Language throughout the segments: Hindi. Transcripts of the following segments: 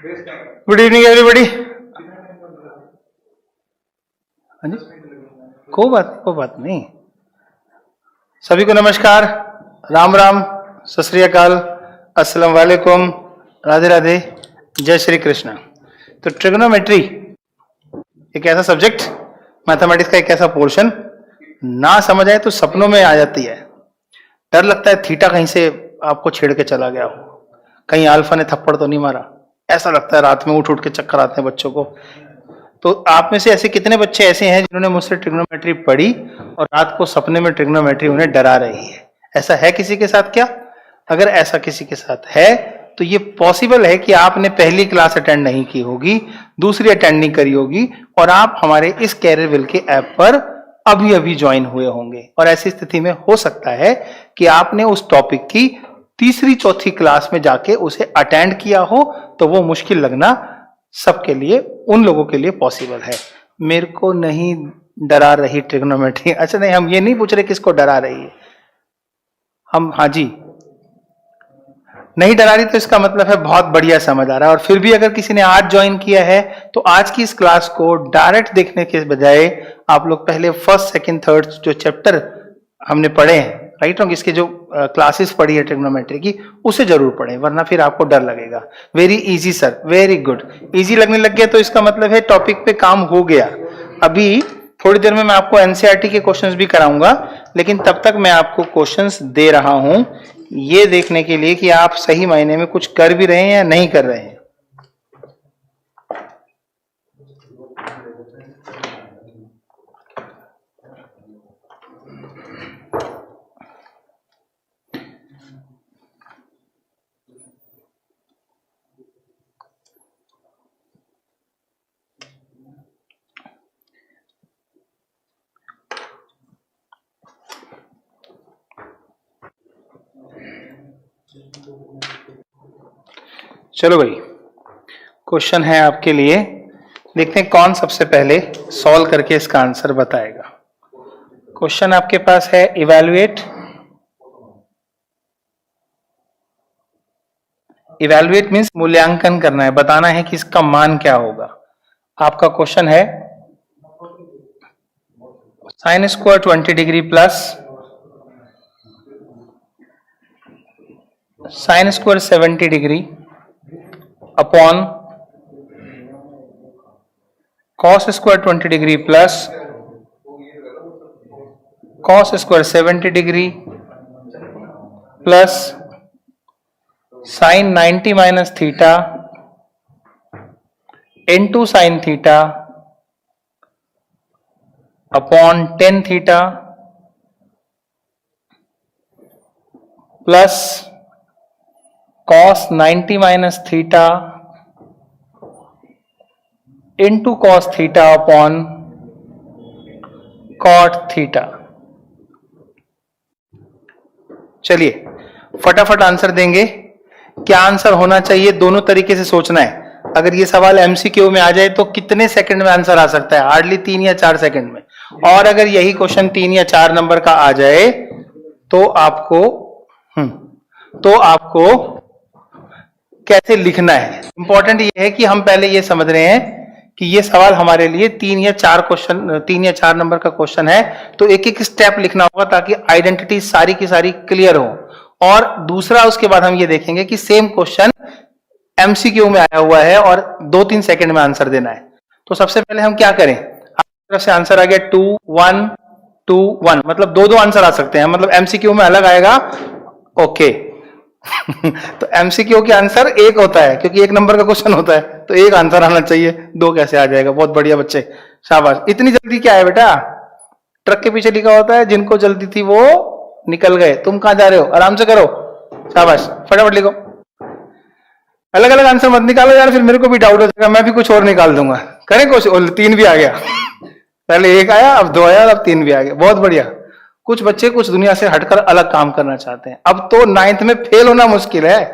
Good evening everybody. हाँ जी, कोई बात नहीं। सभी को नमस्कार, राम राम, सत श्री अकाल, अस्सलाम वालेकुम, राधे राधे, जय श्री कृष्ण। तो ट्रिग्नोमेट्री एक ऐसा सब्जेक्ट, मैथमेटिक्स का एक ऐसा पोर्शन, ना समझ आए तो सपनों में आ जाती है। डर लगता है थीटा कहीं से आपको छेड़ के चला गया हो, कहीं अल्फा ने थप्पड़ तो नहीं मारा, ऐसा लगता है। रात में उठ उठ के चक्कर आते हैं बच्चों को। तो आप में से ऐसे कितने बच्चे ऐसे हैं जिन्होंने मुझसे ट्रिग्नोमेट्री पढ़ी और रात को सपने में ट्रिग्नोमेट्री उन्हें डरा रही है? ऐसा है किसी के साथ क्या? अगर ऐसा किसी के साथ है तो ये पॉसिबल है कि आपने पहली क्लास अटेंड नहीं की होगी, दूसरी अटेंड नहीं करी होगी, और आप हमारे इस कैरियरविल के ऐप पर अभी अभी ज्वाइन हुए होंगे। और ऐसी स्थिति में हो सकता है कि आपने उस टॉपिक की तीसरी चौथी क्लास में जाके उसे अटेंड किया हो, तो वो मुश्किल लगना सबके लिए, उन लोगों के लिए पॉसिबल है। मेरे को नहीं डरा रही ट्रिग्नोमेट्री। अच्छा नहीं, हम ये नहीं पूछ रहे किसको डरा रही है, हम, हाँ जी, नहीं डरा रही, तो इसका मतलब है बहुत बढ़िया समझ आ रहा है। और फिर भी अगर किसी ने आज ज्वाइन किया है तो आज की इस क्लास को डायरेक्ट देखने के बजाय आप लोग पहले फर्स्ट सेकंड थर्ड जो चैप्टर हमने पढ़े हैं, राइट रॉन्ग, इसके जो क्लासेस पढ़ी है ट्रिग्नोमेट्री की, उसे जरूर पढ़ें, वरना फिर आपको डर लगेगा। Very easy sir, very good. Easy लगने लग गया तो इसका मतलब है टॉपिक पे काम हो गया। अभी थोड़ी देर में मैं आपको एनसीईआरटी के क्वेश्चंस भी कराऊंगा, लेकिन तब तक मैं आपको क्वेश्चंस दे रहा हूं ये देखने के लिए कि आप सही मायने में कुछ कर भी रहे हैं या नहीं कर रहे हैं। चलो भाई, क्वेश्चन है आपके लिए, देखते हैं कौन सबसे पहले सॉल्व करके इसका आंसर बताएगा। क्वेश्चन आपके पास है, इवैल्यूएट मीन्स मूल्यांकन करना है, बताना है कि इसका मान क्या होगा। आपका क्वेश्चन है sine square 20 degree plus sine square 70 degree upon cos square 20 degree plus cos square 70 degree plus sine 90 minus theta into sine theta upon tan theta plus cos 90 minus theta into cos theta upon cot theta. चलिए फटाफट आंसर देंगे। क्या आंसर होना चाहिए, दोनों तरीके से सोचना है। अगर ये सवाल एमसीक्यू में आ जाए तो कितने सेकंड में आंसर आ सकता है? हार्डली 3 या 4 सेकंड में। और अगर यही क्वेश्चन 3 या 4 नंबर का आ जाए तो आपको कैसे लिखना है। इंपॉर्टेंट ये है कि हम पहले ये समझ रहे हैं कि ये सवाल हमारे लिए 3 या 4 नंबर का क्वेश्चन है, तो एक एक स्टेप लिखना होगा ताकि आइडेंटिटी सारी की सारी क्लियर हो। और दूसरा, उसके बाद हम ये देखेंगे कि सेम क्वेश्चन एमसीक्यू में आया हुआ है और 2-3 सेकंड में आंसर देना है। तो सबसे पहले हम क्या करें, आपकी तरफ से आंसर आ गया 2 1 2 1, मतलब 2-2 आंसर आ सकते हैं, मतलब एमसीक्यू में अलग आएगा। ओके तो एमसीक्यू के आंसर एक होता है क्योंकि 1 नंबर का क्वेश्चन होता है, तो एक आंसर आना चाहिए, 2 कैसे आ जाएगा? बहुत बढ़िया बच्चे, शाबाश। इतनी जल्दी क्या है बेटा, ट्रक के पीछे लिखा होता है जिनको जल्दी थी वो निकल गए। तुम कहां जा रहे हो? आराम से करो, शाबाश, फटाफट लिखो। अलग अलग आंसर मत निकालो यार, फिर मेरे को भी डाउट हो जाएगा, मैं भी कुछ और निकाल दूंगा। करें कोशिश। 3 भी आ गया, पहले 1 आया, अब 2 आया, अब 3 भी आ गया, बहुत बढ़िया। कुछ बच्चे कुछ दुनिया से हटकर अलग काम करना चाहते हैं। अब तो 9th में फेल होना मुश्किल है,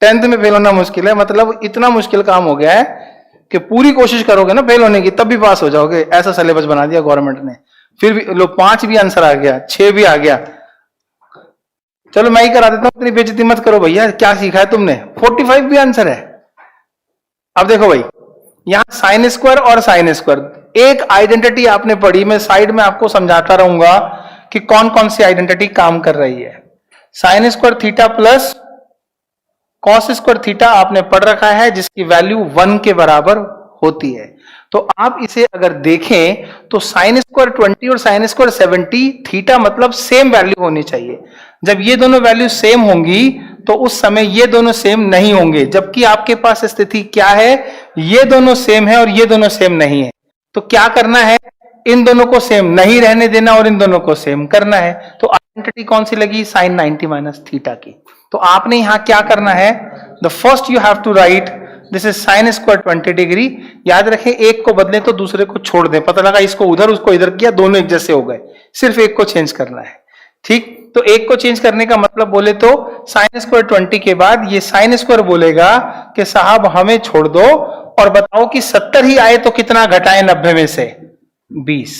10th में फेल होना मुश्किल है, मतलब इतना मुश्किल काम हो गया है कि पूरी कोशिश करोगे ना फेल होने की तब भी पास हो जाओगे, ऐसा सिलेबस बना दिया गवर्नमेंट ने। फिर भी लो 5 भी आंसर आ गया, 6 भी आ गया। चलो मैं ही करा देता हूं, इतनी बेइज्जती मत करो भैया। क्या सीखा है तुमने? 45 भी आंसर है। अब देखो भाई, यहां साइन स्क्वायर और साइन स्क्वायर एक आइडेंटिटी आपने पढ़ी, मैं साइड में आपको समझाता रहूंगा कि कौन कौन सी आइडेंटिटी काम कर रही है। Sine square theta plus cos square theta आपने पढ़ रखा है, जिसकी वैल्यू 1 के बराबर होती है। तो आप इसे अगर देखें तो साइन स्क्वायर 20 और साइन स्क्वायर 70, थीटा मतलब सेम वैल्यू होनी चाहिए। जब ये दोनों वैल्यू सेम होंगी तो उस समय ये दोनों सेम नहीं होंगे, जबकि आपके पास स्थिति क्या है, ये दोनों सेम है और ये दोनों सेम नहीं है। तो क्या करना है, इन दोनों को सेम नहीं रहने देना और इन दोनों को सेम करना है। तो आइडेंटिटी कौन सी लगी, साइन 90 माइनस थीटा की। तो आपने यहां क्या करना है, the first you have to write this is sine square 20 degree. याद रखें, एक को बदले तो दूसरे को छोड़ दें। पता लगा इसको उधर उसको इधर किया, दोनों एक जैसे हो गए, सिर्फ एक को चेंज करना है। ठीक, तो एक को चेंज करने का मतलब बोले तो साइन स्क्वायर 20 के बाद ये साइन स्क्वायर बोलेगा कि साहब हमें छोड़ दो और बताओ कि 70 ही आए तो कितना घटाएं 90 में से, 20।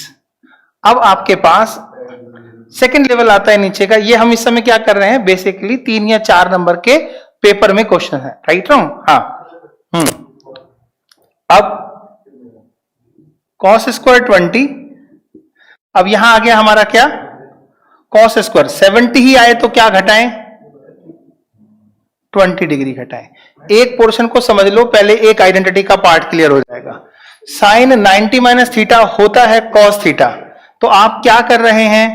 अब आपके पास सेकंड लेवल आता है नीचे का। ये हम इस समय क्या कर रहे हैं, बेसिकली 3 या 4 नंबर के पेपर में क्वेश्चन है, राइट रॉन्ग, हाँ। अब कॉस स्क्वायर 20, अब यहां आ गया हमारा क्या, कॉस स्क्वायर 70 ही आए तो क्या घटाएं, 20 डिग्री घटाएं। एक पोर्शन को समझ लो पहले, एक आइडेंटिटी का पार्ट क्लियर हो जाएगा। साइन 90 माइनस थीटा होता है कॉस थीटा, तो आप क्या कर रहे हैं,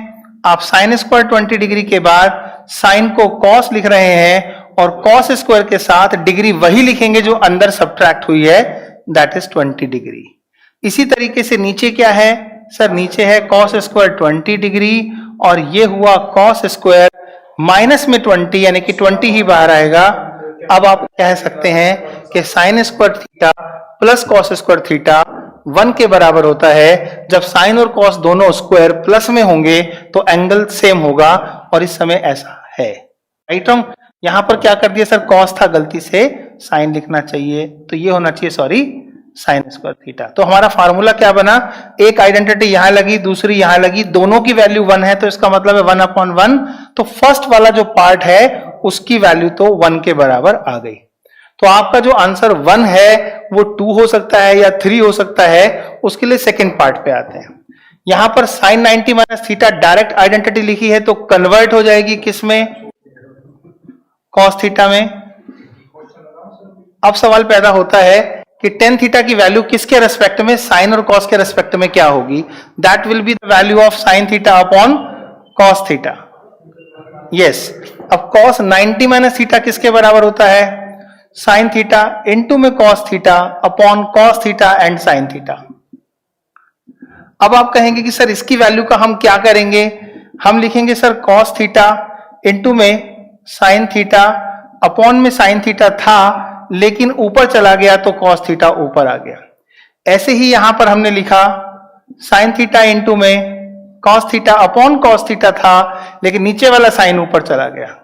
आप साइन स्क्वायर 20 डिग्री के बाद साइन को कॉस लिख रहे हैं और कॉस स्क्वायर के साथ डिग्री वही लिखेंगे जो अंदर सब्ट्रैक्ट हुई है, दैट इज 20 डिग्री। इसी तरीके से नीचे क्या है सर, नीचे है कॉस स्क्वायर 20 डिग्री और ये हुआ कॉस स्क्वायर माइनस में 20, यानी कि 20 ही बाहर आएगा। अब आप कह सकते हैं कि sine square theta plus cos square theta 1 के बराबर होता है। जब साइन और कॉस दोनों स्क्वायर प्लस में होंगे तो एंगल सेम होगा, और इस समय ऐसा है, राइट रॉन्ग। यहां पर क्या कर दिया सर, कॉस था, गलती से साइन लिखना चाहिए, तो ये होना चाहिए सॉरी साइन स्क्वायर थीटा। तो हमारा फार्मूला क्या बना, एक आइडेंटिटी यहां लगी, दूसरी यहां लगी, दोनों की वैल्यू 1 है, तो इसका मतलब है 1/1। तो फर्स्ट वाला जो पार्ट है उसकी वैल्यू तो 1 के बराबर आ गई। तो आपका जो आंसर 1 है वो 2 हो सकता है या 3 हो सकता है, उसके लिए सेकेंड पार्ट पे आते हैं। यहां पर sine 90 minus theta direct identity लिखी है तो कन्वर्ट हो जाएगी किसमें, कॉस थीटा में। अब सवाल पैदा होता है कि टेन थीटा की वैल्यू किसके रेस्पेक्ट में, साइन और कॉस के रेस्पेक्ट में क्या होगी, that will be the value of sine theta upon cos theta. Yes, अब कॉस 90 माइनस थीटा किसके बराबर होता है, साइन थीटा इनटू में cos theta upon cos theta and sine theta. अब आप कहेंगे कि सर इसकी वैल्यू का हम क्या करेंगे, हम लिखेंगे सर कॉस थीटा इनटू में साइन थीटा अपॉन में साइन थीटा था लेकिन ऊपर चला गया तो कॉस थीटा ऊपर आ गया। ऐसे ही यहां पर हमने लिखा साइन थीटा इनटू में cos theta upon cos theta था लेकिन नीचे वाला साइन ऊपर चला गया।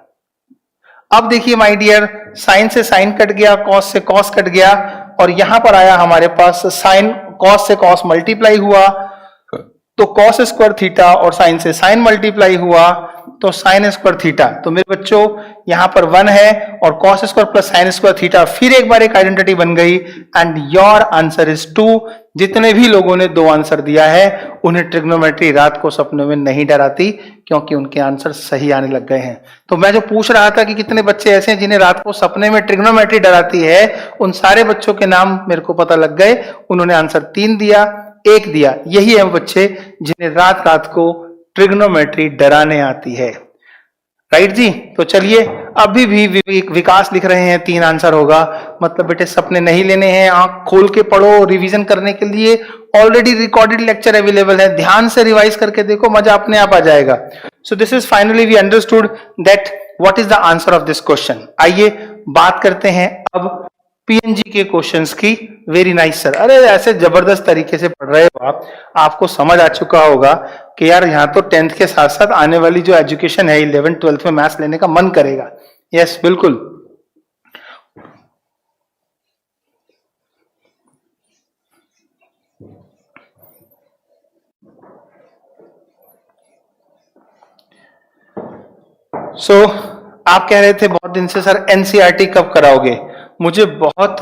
अब देखिए माय डियर, साइन से साइन कट गया, कॉस से कॉस कट गया और यहां पर आया हमारे पास साइन, कॉस से कॉस मल्टीप्लाई हुआ तो कॉस स्क्वायर थीटा और साइन से साइन मल्टीप्लाई हुआ तो साइन स्क्वायर थीटा। तो मेरे बच्चों यहां पर 1 है और cos square plus sine square theta फिर एक बार एक आइडेंटिटी बन गई एंड योर आंसर इज 2। जितने भी लोगों ने 2 आंसर दिया है उन्हें ट्रिग्नोमेट्री रात को सपनों में नहीं डराती क्योंकि उनके आंसर सही आने लग गए हैं। तो मैं जो पूछ रहा था कि कितने बच्चे ऐसे हैं जिन्हें रात को सपने में ट्रिग्नोमेट्री डराती है, उन सारे बच्चों के नाम मेरे को पता लग गए। उन्होंने आंसर 3 दिया, 1 दिया। यही है बच्चे जिन्हें रात रात को ट्रिग्नोमेट्री डराने आती है, राइट जी। तो चलिए अभी भी विकास लिख रहे हैं, 3 आंसर होगा। मतलब बेटे सपने नहीं लेने हैं, आंख खोल के पढ़ो। रिवीजन करने के लिए ऑलरेडी रिकॉर्डेड लेक्चर अवेलेबल है, ध्यान से रिवाइज करके देखो, मजा अपने आप आ जाएगा। So this is finally we understood that what is the answer of this question. आइए बात करते हैं अब पीएनजी के क्वेश्चंस की। वेरी नाइस सर, अरे ऐसे जबरदस्त तरीके से पढ़ रहे हो आप, आपको समझ आ चुका होगा कि यार यहाँ तो 10th के साथ साथ आने वाली जो एजुकेशन है 11th 12th में मैथ्स लेने का मन करेगा। यस बिल्कुल। आप कह रहे थे बहुत दिन से सर एनसीईआरटी कब कराओगे। मुझे बहुत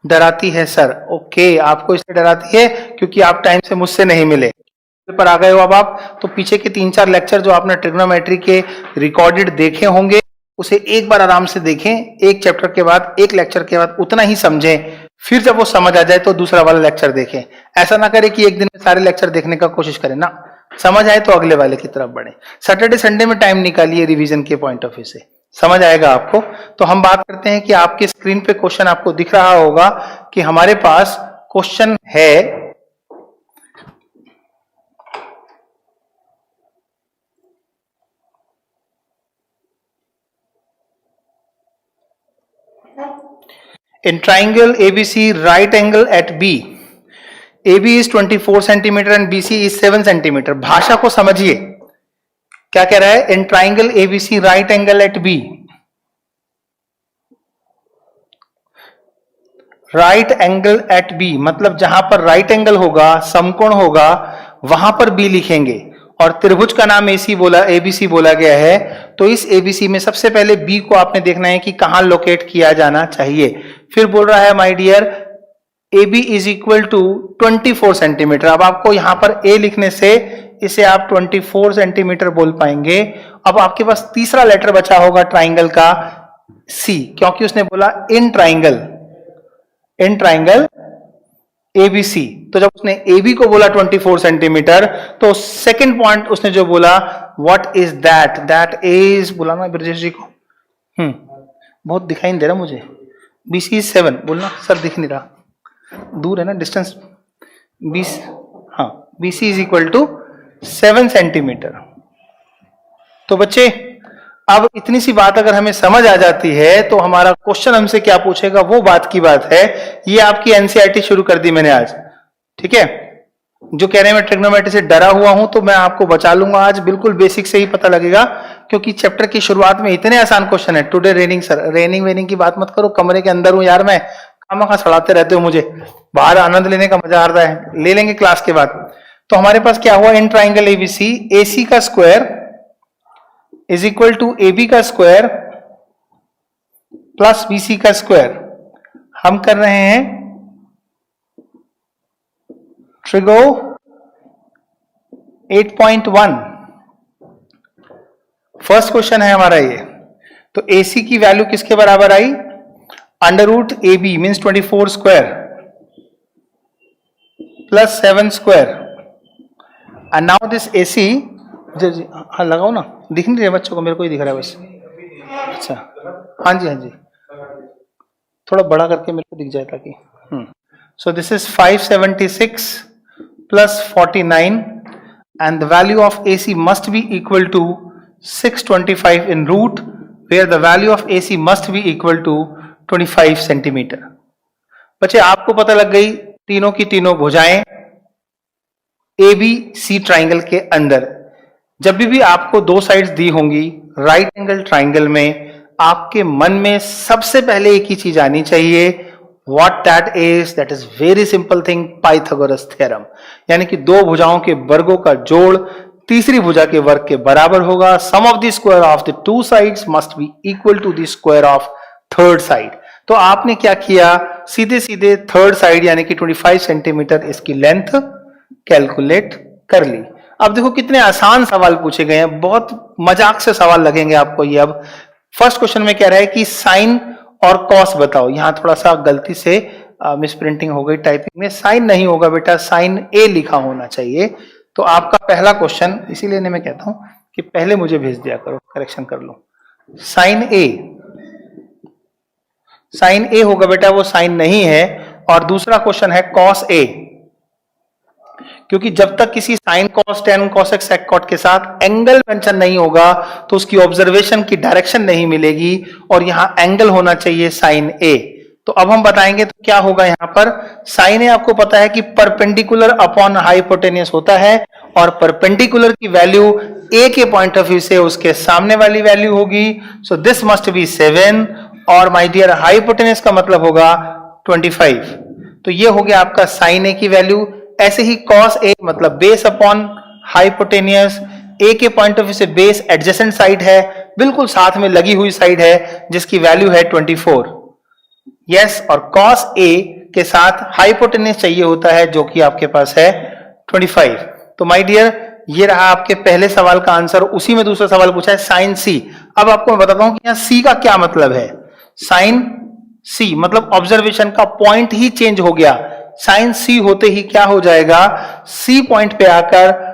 डराती है सर। ओके, आपको इसलिए डराती है क्योंकि आप टाइम से मुझसे नहीं मिले। पर आ गए हो अब आप, तो पीछे के 3-4 लेक्चर जो आपने ट्रिग्नोमेट्री के रिकॉर्डेड देखे होंगे उसे एक बार आराम से देखें, एक चैप्टर के बाद, एक लेक्चर के बाद उतना ही समझें, फिर जब वो समझ आ जाए तो दूसरा वाला लेक्चर देखें। ऐसा ना करें कि एक दिन में सारे लेक्चर देखने का कोशिश करें ना, समझ आए तो अगले वाले की तरफ बढ़े। सैटरडे संडे में टाइम निकालिए रिवीजन के पॉइंट ऑफ व्यू से, समझ आएगा आपको। तो हम बात करते हैं कि आपके स्क्रीन पे क्वेश्चन आपको दिख रहा होगा कि हमारे पास क्वेश्चन है in triangle ABC right angle at B, AB is 24 centimeter and BC is 7 centimeter। भाषा को समझिए, क्या कह रहा है? in triangle ABC right angle at B, right angle at B मतलब जहां पर right angle होगा, समकोण होगा, वहां पर B लिखेंगे। और त्रिभुज का नाम ABC बोला गया है, तो इस ABC में सबसे पहले B को आपने देखना है कि कहां लोकेट किया जाना चाहिए। फिर बोल रहा है my dear AB is equal to 24 centimetre. अब आपको यहां पर A लिखने से इसे आप 24 सेंटीमीटर बोल पाएंगे। अब आपके पास तीसरा लेटर बचा होगा ट्राइंगल का C, क्योंकि उसने बोला इन ट्राइंगल ABC। तो जब उसने AB को बोला 24 सेंटीमीटर, तो सेकंड पॉइंट उसने जो बोला what is that, that is, बोला ना ब्रजेश जी को, बहुत दिखाई नहीं दे रहा मुझे, BC इज 7 बोलना सर, दिख नहीं रहा, दूर है ना डिस्टेंस, 20, हाँ BC is equal to 7 centimetre. तो बच्चे अब इतनी सी बात अगर हमें समझ आ जाती है तो हमारा क्वेश्चन हमसे क्या पूछेगा वो बात की बात है। ये आपकी एनसीईआरटी शुरू कर दी मैंने आज, ठीक है। जो कह रहे हैं मैं ट्रिग्नोमेट्री से डरा हुआ हूं, तो मैं आपको बचा लूंगा आज, बिल्कुल बेसिक से ही पता लगेगा, क्योंकि चैप्टर की शुरुआत में इतने आसान क्वेश्चन है। टुडे रेनिंग सर, रेनिंग वेनिंग की बात मत करो, कमरे के अंदर हूं यार मैं, खामा सड़ाते रहते हो मुझे, बाहर आनंद लेने का मजा आ रहा है, ले लेंगे क्लास के बाद। तो हमारे पास क्या हुआ, इन ट्राइंगल ABC AC का square is equal to AB का स्क्वायर प्लस BC का स्क्वायर। हम कर रहे हैं ट्रिगो 8.1, फर्स्ट क्वेश्चन है हमारा ये। तो AC की वैल्यू किसके बराबर आई, under root AB means 24 square plus 7 square. And now this AC, हाँ लगाओ ना, दिख नहीं रहे बच्चों को, मेरे को ही दिख रहा है बस। अच्छा हाँ जी, हाँ जी, थोड़ा बड़ा करके मेरे को दिख जाए ताकि। So this is 576 plus 49 and the value of AC must be equal to 625 in root, where the value of AC must be equal to 25 centimetre. बच्चे आपको पता लग गई तीनों की तीनों भुजाएं ABC ट्राइंगल के अंदर। जब भी आपको दो साइड्स दी होंगी राइट एंगल ट्राइंगल में, आपके मन में सबसे पहले एक ही चीज आनी चाहिए, what that is very simple thing, Pythagoras theorem. यानी कि दो भुजाओं के वर्गों का जोड़ तीसरी भुजा के वर्ग के बराबर होगा। Sum of the square of the two sides must be equal to the square of third side. तो आपने क्या किया, सीधे सीधे थर्ड साइड यानी कि 25 सेंटीमीटर इसकी लेंथ कैलकुलेट कर ली। अब देखो कितने आसान सवाल पूछे गए हैं, बहुत मजाक से सवाल लगेंगे आपको ये। अब फर्स्ट क्वेश्चन में कह रहा है कि साइन और कॉस बताओ। यहां थोड़ा सा गलती से मिस प्रिंटिंग हो गई, टाइपिंग में साइन नहीं होगा बेटा, साइन ए लिखा होना चाहिए। तो आपका पहला क्वेश्चन, इसीलिए मैं कहता हूं कि पहले मुझे भेज दिया करो, करेक्शन कर लो। साइन ए होगा बेटा, वो साइन नहीं है। और दूसरा क्वेश्चन है कॉस ए, क्योंकि जब तक किसी sine cos tan cosec sec cot के साथ एंगल मेंशन नहीं होगा तो उसकी ऑब्जर्वेशन की डायरेक्शन नहीं मिलेगी, और यहां एंगल होना चाहिए साइन ए। तो अब हम बताएंगे तो क्या होगा यहां पर। साइन ए आपको पता है कि परपेंडिकुलर अपॉन हाइपोटेनियस होता है, और परपेंडिकुलर की वैल्यू ए के पॉइंट ऑफ व्यू से उसके सामने वाली वैल्यू होगी। सो दिस मस्ट बी 7, और माय डियर हाइपोटेनियस का मतलब होगा 25। तो ये हो गया आपका साइन ए की वैल्यू। ऐसे ही कॉस ए मतलब बेस अपॉन हाइपोटेनियस, ए के पॉइंट ऑफ व्यू से बेस एडजेसेंट साइड है, बिल्कुल साथ में लगी हुई साइड है, जिसकी वैल्यू है 24। यस, और कॉस ए के साथ हाइपोटेन्यूज चाहिए होता है जो कि आपके पास है 25। तो माय डियर, ये रहा आपके पहले सवाल का आंसर। उसी में दूसरा सवाल पूछा है साइन सी। अब आपको मैं बताता हूं कि यहां सी का क्या मतलब है। साइन सी मतलब ऑब्जर्वेशन का पॉइंट ही चेंज हो गया। साइन सी होते ही क्या हो जाएगा, सी पॉइंट पे आकर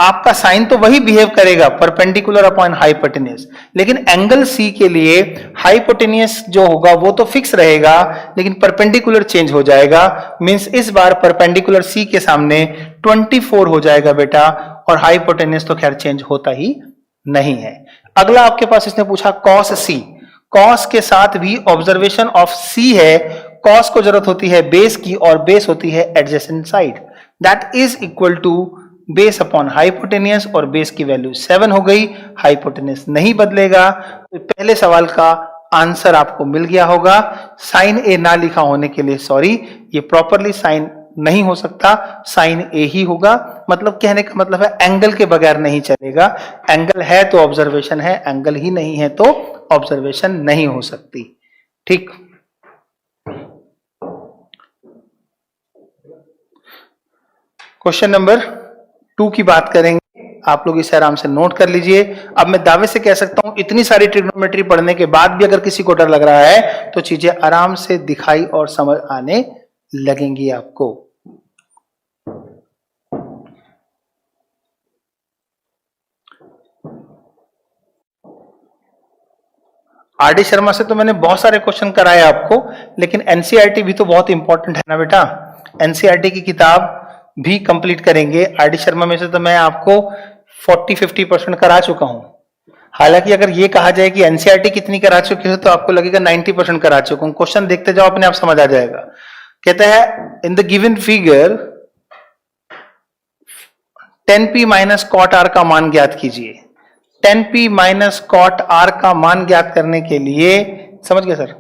आपका साइन तो वही बिहेव करेगा, परपेंडिकुलर अपॉन हाइपोटेन्यूज, लेकिन एंगल सी के लिए हाइपोटेन्यूज जो होगा वो तो फिक्स रहेगा, लेकिन परपेंडिकुलर चेंज हो जाएगा। मींस इस बार परपेंडिकुलर सी के सामने 24 हो जाएगा बेटा, और हाइपोटेन्यूज तो खैर चेंज होता ही नहीं है। अगला आपके पास इसने पूछा कॉस सी। कॉस के साथ भी ऑब्जर्वेशन ऑफ सी है। कॉस को जरूरत होती है बेस की, और बेस होती है adjacent side, that is equal to base upon hypotenuse, और बेस की वैल्यू 7 हो गई, हाइपोटेनियस नहीं बदलेगा। तो पहले सवाल का आंसर आपको मिल गया होगा। साइन ए ना लिखा होने के लिए सॉरी, ये प्रॉपरली साइन नहीं हो सकता, साइन ए ही होगा। मतलब कहने का मतलब है एंगल के बगैर नहीं चलेगा। एंगल है तो ऑब्जर्वेशन है, एंगल ही नहीं है तो ऑब्जर्वेशन नहीं हो सकती। ठीक, क्वेश्चन नंबर 2 की बात करेंगे। आप लोग इसे आराम से नोट कर लीजिए। अब मैं दावे से कह सकता हूं इतनी सारी ट्रिग्नोमेट्री पढ़ने के बाद भी अगर किसी को डर लग रहा है तो चीजें आराम से दिखाई और समझ आने लगेंगी आपको। आरडी शर्मा से तो मैंने बहुत सारे क्वेश्चन कराए आपको, लेकिन एनसीईआरटी भी तो बहुत इंपॉर्टेंट है ना बेटा। एनसीईआरटी की किताब भी कंप्लीट करेंगे। आरडी शर्मा में से तो मैं आपको 40-50% करा चुका हूं। हालांकि अगर ये कहा जाए कि एनसीईआरटी कितनी करा चुके हो तो आपको लगेगा 90% करा चुका हूं। क्वेश्चन देखते जाओ, अपने आप समझ आ जाएगा। कहता है in the given figure 10p minus cot R का मान ज्ञात कीजिए। 10p माइनस कॉट आर का मान ज्ञात करने के लिए, समझ गए सर?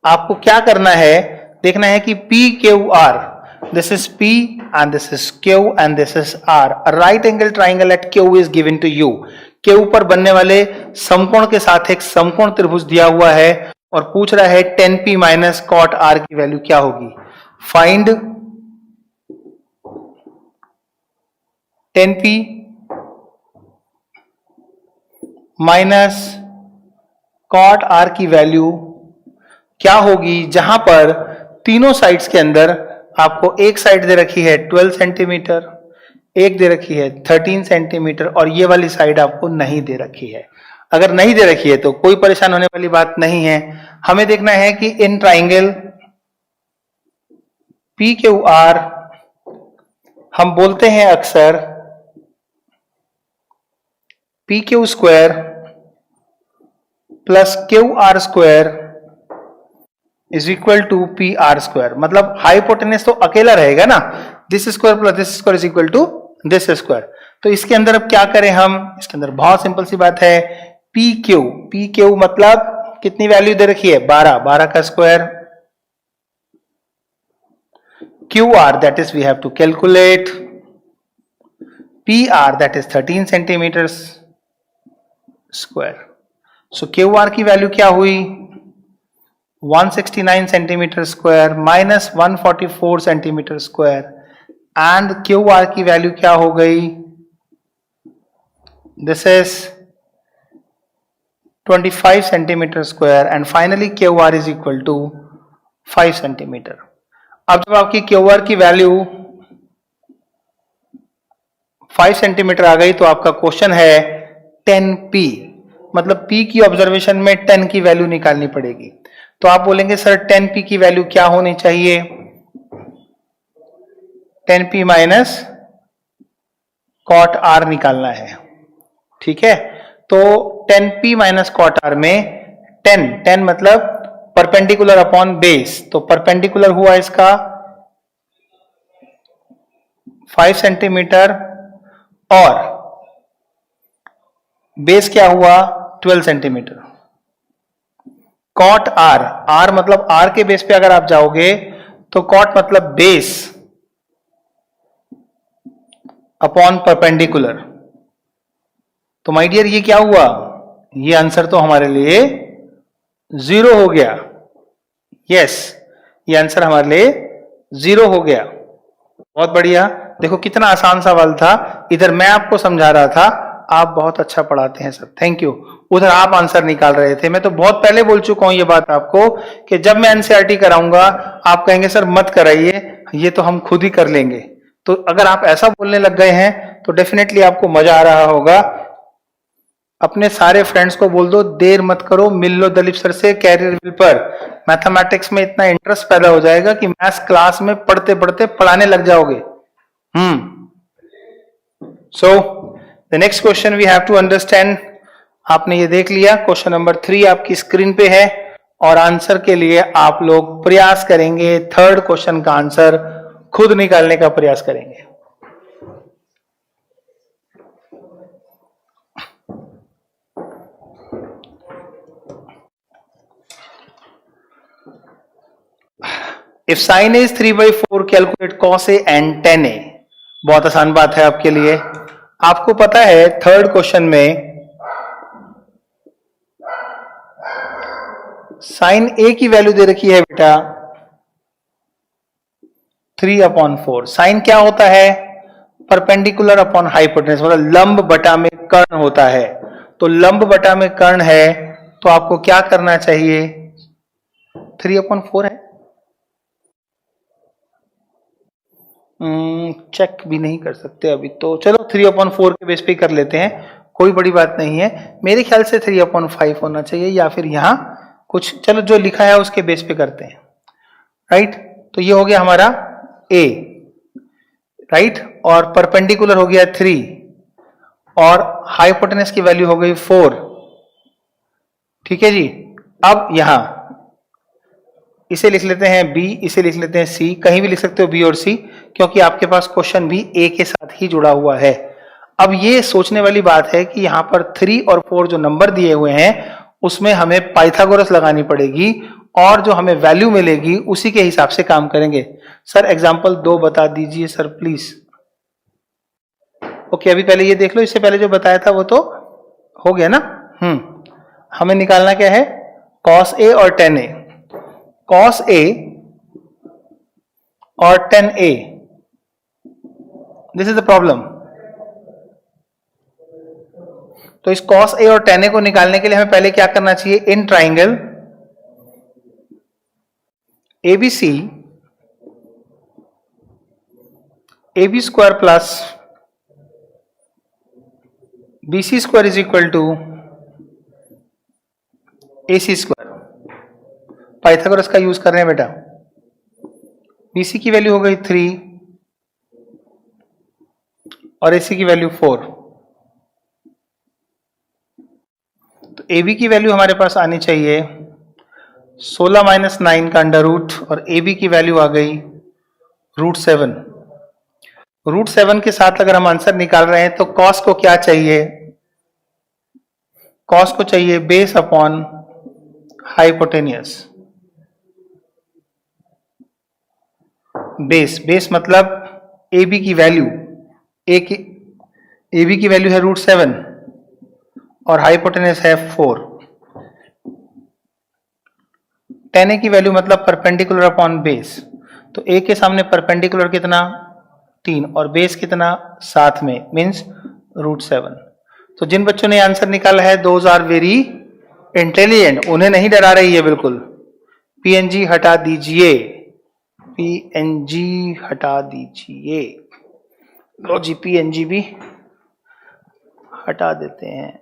आपको क्या करना है, देखना है कि p Q R, this is p and this is q and this is r. A right angle triangle at q is given to you. q पर बनने वाले समकोण के साथ एक समकोण त्रिभुज दिया हुआ है और पूछ रहा है 10p माइनस कॉट r की वैल्यू क्या होगी। Find 10p minus cot r की वैल्यू क्या होगी, जहां पर तीनों साइड्स के अंदर आपको एक साइड दे रखी है 12 सेंटीमीटर, एक दे रखी है 13 सेंटीमीटर, और ये वाली साइड आपको नहीं दे रखी है। अगर नहीं दे रखी है तो कोई परेशान होने वाली बात नहीं है। हमें देखना है कि in triangle P Q R हम बोलते हैं अक्सर P Q square plus Q R square is equal to P R square. मतलब हाइपोटेनस तो अकेला रहेगा ना, this square plus this square is equal to this square. तो इसके अंदर अब क्या करें हम, इसके अंदर बहुत सिंपल सी बात है, पी क्यू मतलब कितनी वैल्यू दे रखी है 12 का square, Q R that is we have to calculate, P R that is 13 centimetre square. So Q R की वैल्यू क्या हुई 169 centimetre square minus 144 centimetre square, and Q R की वैल्यू क्या हो गई, this is 25 centimetre square, and finally Q R is equal to 5 centimetre. अब जब आपकी क्यू आर की वैल्यू 5 सेंटीमीटर आ गई तो आपका क्वेश्चन है 10p, मतलब p की ऑब्जर्वेशन में 10 की वैल्यू निकालनी पड़ेगी। तो आप बोलेंगे सर 10p की वैल्यू क्या होनी चाहिए, 10p माइनस कॉट r निकालना है। ठीक है, तो 10p माइनस कॉट r में 10 मतलब परपेंडिकुलर अपॉन बेस, तो परपेंडिकुलर हुआ इसका 5 सेंटीमीटर और बेस क्या हुआ 12 सेंटीमीटर। कॉट आर मतलब आर के बेस पे अगर आप जाओगे तो कॉट मतलब बेस अपॉन परपेंडिकुलर। तो माय डियर ये क्या हुआ, ये आंसर तो हमारे लिए 0 हो गया। यस, ये आंसर हमारे लिए 0 हो गया। बहुत बढ़िया। देखो कितना आसान सवाल था, इधर मैं आपको समझा रहा था, आप बहुत अच्छा पढ़ाते हैं सर, थैंक यू। उधर आप आंसर निकाल रहे थे। मैं तो बहुत पहले बोल चुका हूं ये बात आपको कि जब मैं एनसीईआरटी कराऊंगा आप कहेंगे सर मत कराइए, ये तो हम खुद ही कर लेंगे। तो अगर आप ऐसा बोलने लग गए हैं तो डेफिनेटली आपको मजा आ रहा होगा। अपने सारे फ्रेंड्स को बोल दो देर मत करो, मिल लो दलीप सर से कैरियर विल पर। मैथमेटिक्स में इतना इंटरेस्ट पैदा हो जाएगा कि मैथ्स क्लास में पढ़ते पढ़ते पढ़ाने लग जाओगे। So the next question we have to understand. आपने ये देख लिया, क्वेश्चन नंबर 3 आपकी स्क्रीन पे है और आंसर के लिए आप लोग प्रयास करेंगे, थर्ड क्वेश्चन का आंसर खुद निकालने का प्रयास करेंगे। If sine is 3/4 calculate cos A and tan A. बहुत आसान बात है आपके लिए। आपको पता है थर्ड क्वेश्चन में साइन ए की वैल्यू दे रखी है बेटा 3/4। साइन क्या होता है? परपेंडिकुलर अपॉन हाइपोटेनस, मतलब लंब बटा में कर्ण होता है। तो लंब बटा में कर्ण है तो आपको क्या करना चाहिए? 3/4 है। चेक भी नहीं कर सकते अभी तो, चलो 3/4 के बेस पे कर लेते हैं, कोई बड़ी बात नहीं है। मेरे ख्याल से 3/5 होना चाहिए या फिर यहां कुछ, चलो जो लिखा है उसके बेस पे करते हैं। राइट, तो ये हो गया हमारा ए, राइट, और परपेंडिकुलर हो गया 3 और हाइपोटेनस की वैल्यू हो गई 4। ठीक है जी। अब यहां इसे लिख लेते हैं बी, इसे लिख लेते हैं सी, कहीं भी लिख सकते हो बी और सी, क्योंकि आपके पास क्वेश्चन भी ए के साथ ही जुड़ा हुआ है। अब ये सोचने वाली बात है कि यहां पर 3 और 4 जो नंबर दिए हुए हैं उसमें हमें पाइथागोरस लगानी पड़ेगी और जो हमें वैल्यू मिलेगी उसी के हिसाब से काम करेंगे। सर एग्जाम्पल 2 बता दीजिए सर प्लीज। ओके, अभी पहले ये देख लो, इससे पहले जो बताया था वो तो हो गया ना। हमें निकालना क्या है? कॉस ए और tan ए। कॉस ए और tan A, this is the problem. तो इस cos a और tan a को निकालने के लिए हमें पहले क्या करना चाहिए? In triangle ABC AB square plus BC square is equal to AC square. Pythagoras का यूज कर रहे हैं बेटा। BC की वैल्यू हो गई 3 और AC की वैल्यू 4। तो AB की वैल्यू हमारे पास आनी चाहिए 16 माइनस 9 का अंडर रूट, और AB की वैल्यू आ गई √7। √7 के साथ अगर हम आंसर निकाल रहे हैं तो कॉस को क्या चाहिए? कॉस को चाहिए बेस अपॉन हाइपोटेनियस। बेस मतलब AB की वैल्यू, AB की वैल्यू है √7 और हाइपोटेनस है 4। tan a की वैल्यू मतलब परपेंडिकुलर अपॉन बेस। तो a के सामने परपेंडिकुलर कितना? 3 और बेस कितना? 7 में, मीन्स √7। तो जिन बच्चों ने आंसर निकाला है दोज आर वेरी इंटेलिजेंट, उन्हें नहीं डरा रही है बिल्कुल। PNG हटा दीजिए, PNG हटा दीजिए। लो जी, PNG भी हटा देते हैं।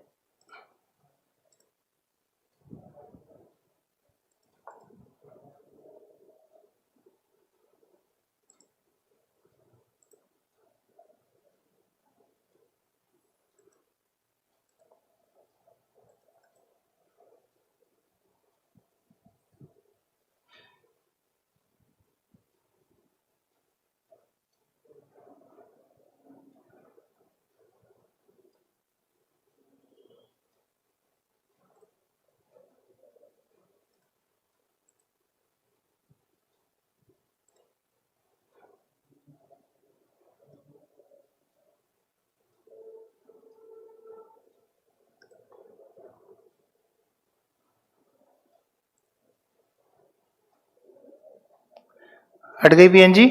हट गई पीएनजी?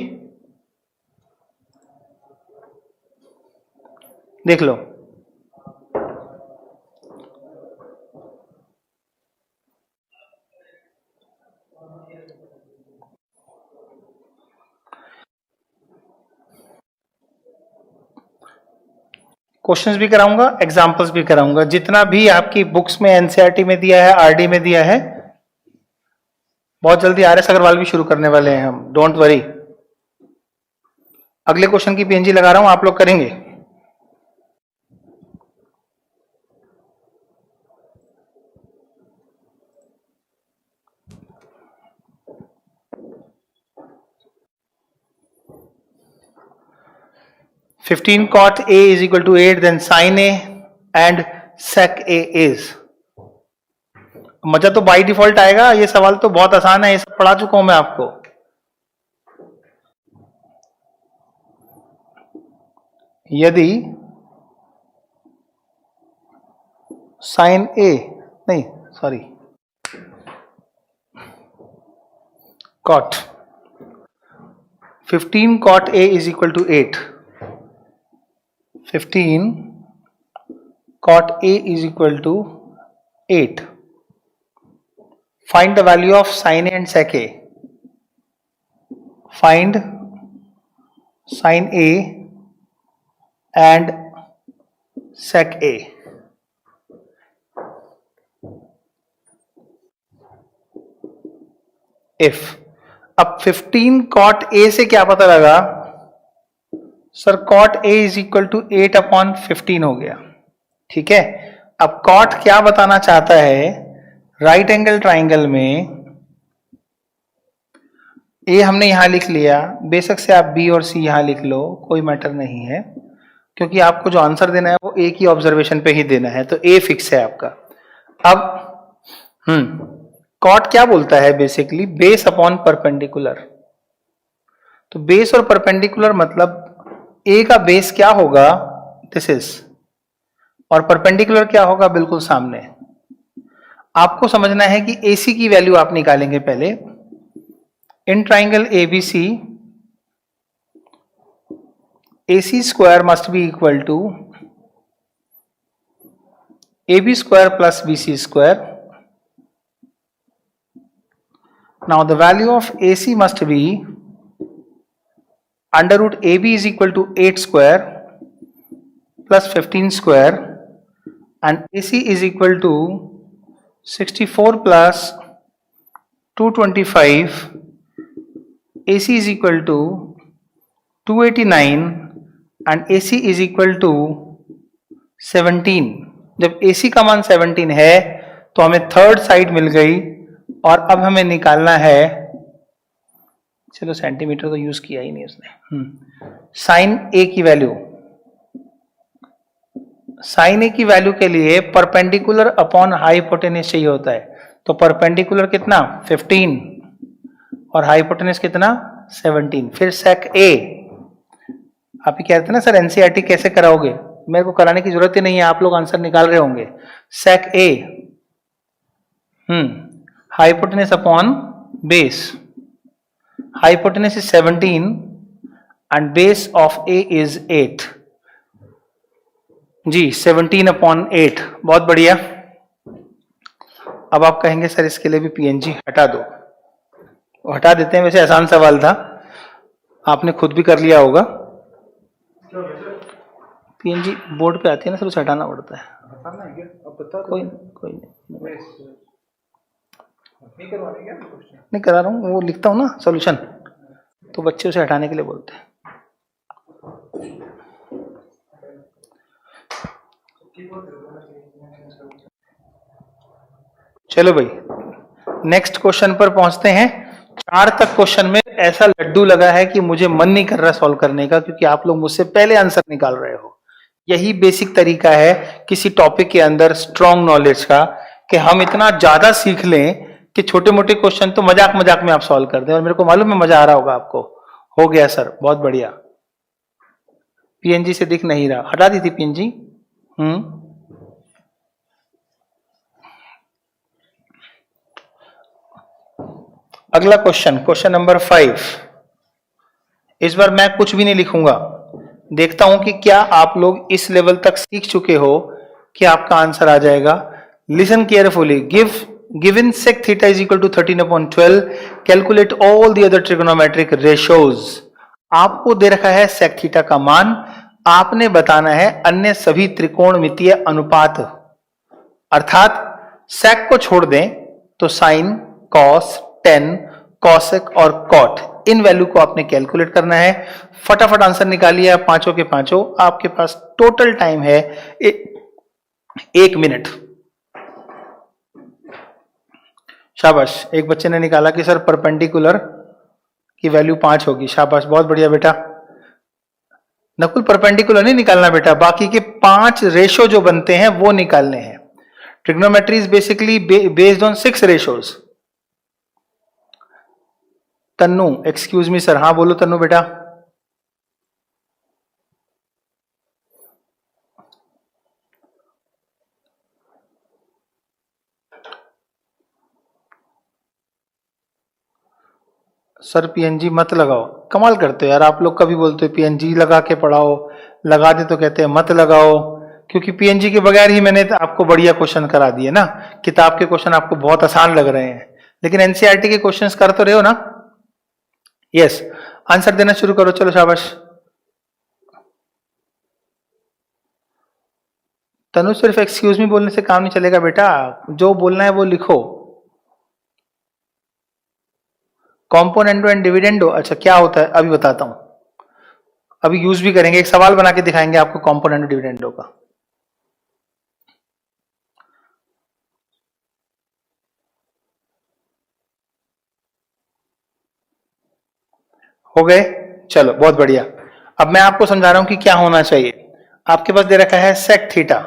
देख लो। क्वेश्चंस भी कराऊंगा, एग्जांपल्स भी कराऊंगा, जितना भी आपकी बुक्स में एनसीईआरटी में दिया है, आरडी में दिया है। बहुत जल्दी आरएस अग्रवाल भी शुरू करने वाले हैं हम, डोंट वरी। अगले क्वेश्चन की पीएनजी लगा रहा हूं, आप लोग करेंगे। Fifteen cot A is equal to 8, then sin A and sec A is। मजा तो बाई डिफॉल्ट आएगा, ये सवाल तो बहुत आसान है, ये सब पढ़ा चुका हूं मैं आपको। यदि साइन ए, नहीं sorry, cot 15 cot A is equal to 8, 15 cot A is equal to 8, find the value of sin A and sec A, find sin A and sec A। If अब 15 cot A से क्या पता लगा सर? cot A is equal to 8 upon 15 हो गया, ठीक है। अब cot क्या बताना चाहता है? राइट एंगल ट्राइंगल में A हमने यहां लिख लिया, बेशक से आप B और C यहां लिख लो, कोई मैटर नहीं है, क्योंकि आपको जो आंसर देना है वो A की ऑब्जर्वेशन पे ही देना है, तो A फिक्स है आपका। अब कॉट क्या बोलता है? Basically base upon perpendicular. तो बेस और परपेंडिकुलर मतलब ए का बेस क्या होगा? दिस इज, और परपेंडिकुलर क्या होगा? बिल्कुल सामने। आपको समझना है कि AC की वैल्यू आप निकालेंगे पहले। In triangle ABC, AC square must be equal to AB square plus BC square. Now the value of AC must be under root AB is equal to 8 square plus 15 square, and AC is equal to 64 plus 225, AC is equal to 289 and AC is equal to 17। जब AC का मान 17 है तो हमें थर्ड साइड मिल गई, और अब हमें निकालना है, चलो सेंटीमीटर तो यूज किया ही नहीं उसने, साइन ए की वैल्यू। साइन ए की वैल्यू के लिए परपेंडिकुलर अपॉन हाइपोटेनस चाहिए होता है, तो परपेंडिकुलर कितना? 15 और हाइपोटेनस कितना? 17। फिर सेक ए, आप ही कहते हैं ना सर एनसीईआरटी कैसे कराओगे? मेरे को कराने की जरूरत ही नहीं है, आप लोग आंसर निकाल रहे होंगे। सेक ए hypotenuse upon base, hypotenuse is 17 and base of A is 8 ji, 17 upon 8। बहुत बढ़िया। अब आप कहेंगे सर इसके लिए भी पीएनजी हटा दो, हटा देते हैं, वैसे आसान सवाल था, आपने खुद भी कर लिया होगा। पीएनजी बोर्ड पे आती है ना सर, उसे हटाना पड़ता है। कोई नहीं, नहीं करा रहा हूँ, वो लिखता हूँ ना सॉल्यूशन, तो बच्चे उसे हटाने के लिए बोलते हैं। चलो भाई नेक्स्ट क्वेश्चन पर पहुंचते हैं। 4 तक क्वेश्चन में ऐसा लड्डू लगा है कि मुझे मन नहीं कर रहा सॉल्व करने का, क्योंकि आप लोग मुझसे पहले आंसर निकाल रहे हो। यही बेसिक तरीका है किसी टॉपिक के अंदर स्ट्रॉन्ग नॉलेज का, कि हम इतना ज्यादा सीख लें कि छोटे मोटे क्वेश्चन तो मजाक मजाक में आप सॉल्व कर दें, और मेरे को मालूम है मजा आ रहा होगा आपको। हो गया सर, बहुत बढ़िया। पीएनजी से दिख नहीं रहा, हटा दी थी पीएनजी। अगला क्वेश्चन, क्वेश्चन नंबर 5। इस बार मैं कुछ भी नहीं लिखूंगा, देखता हूं कि क्या आप लोग इस लेवल तक सीख चुके हो कि आपका आंसर आ जाएगा। Listen carefully. Given sec theta is equal to 13/12, calculate all the other trigonometric ratios. आपको दे रखा है sec थीटा का मान, आपने बताना है अन्य सभी त्रिकोणमितीय अनुपात, अर्थात sec को छोड़ दें तो sin, cos, tan, cosec और cot, इन वैल्यू को आपने कैलकुलेट करना है। फटाफट आंसर निकालिए आप पांचों के पांचों। आपके पास टोटल टाइम है 1 मिनट। शाबाश, एक बच्चे ने निकाला कि सर परपेंडिकुलर की वैल्यू 5 होगी। शाबाश, बहुत बढ़िया बेटा। नकुल परपेंडिकुलर नहीं निकालना बेटा, बाकी के 5 रेशो जो बनते हैं वो निकालने हैं। Trigonometry is basically based on 6 ratios. Tannu, excuse me sir. हाँ बोलो तन्नू बेटा। सर पीएनजी मत लगाओ। कमाल करते हो यार आप लोग, कभी बोलते हो पीएनजी लगा के पढ़ाओ, लगा दे तो कहते हैं मत लगाओ। क्योंकि पीएनजी के बगैर ही मैंने आपको बढ़िया क्वेश्चन करा दिए ना। किताब के क्वेश्चन आपको बहुत आसान लग रहे हैं, लेकिन एनसीईआरटी के क्वेश्चंस कर तो रहे हो ना। यस, आंसर देना शुरू करो। चलो शाबाश। तनु, सिर्फ एक्सक्यूज मी बोलने से काम नहीं चलेगा बेटा, जो बोलना है वो लिखो। कॉम्पोनेंडो एंड डिविडेंडो, अच्छा क्या होता है अभी बताता हूं। अभी यूज भी करेंगे, एक सवाल बना के दिखाएंगे आपको कॉम्पोनेंडो डिविडेंडो का। हो गए? चलो बहुत बढ़िया। अब मैं आपको समझा रहा हूं कि क्या होना चाहिए। आपके पास दे रखा है सेक थीटा,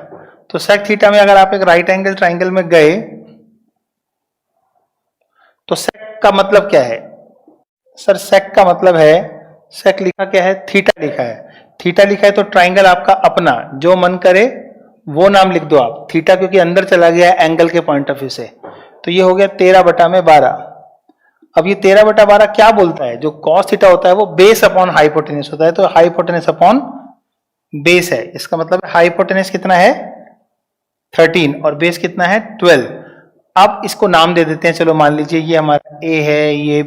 तो सेक थीटा में अगर आप एक राइट एंगल ट्राइंगल में गए तो सेक का मतलब क्या है? सर सेक का मतलब है, सेक लिखा क्या है? थीटा लिखा है। थीटा लिखा है तो ट्राइंगल आपका अपना, जो मन करे वो नाम लिख दो आप। थीटा क्योंकि अंदर चला गया है एंगल के पॉइंट ऑफ व्यू से, तो ये हो गया 13/12। अब ये 13/12 क्या बोलता है? जो कॉस थीटा होता है वो बेस अपॉन हाइपोटेनस होता है, तो हाइपोटेनस अपॉन बेस है। इसका मतलब हाइपोटेनस कितना है? 13 और बेस कितना है? 12। अब इसको नाम दे देते हैं। चलो मान लीजिए ये हमारा ए है, ये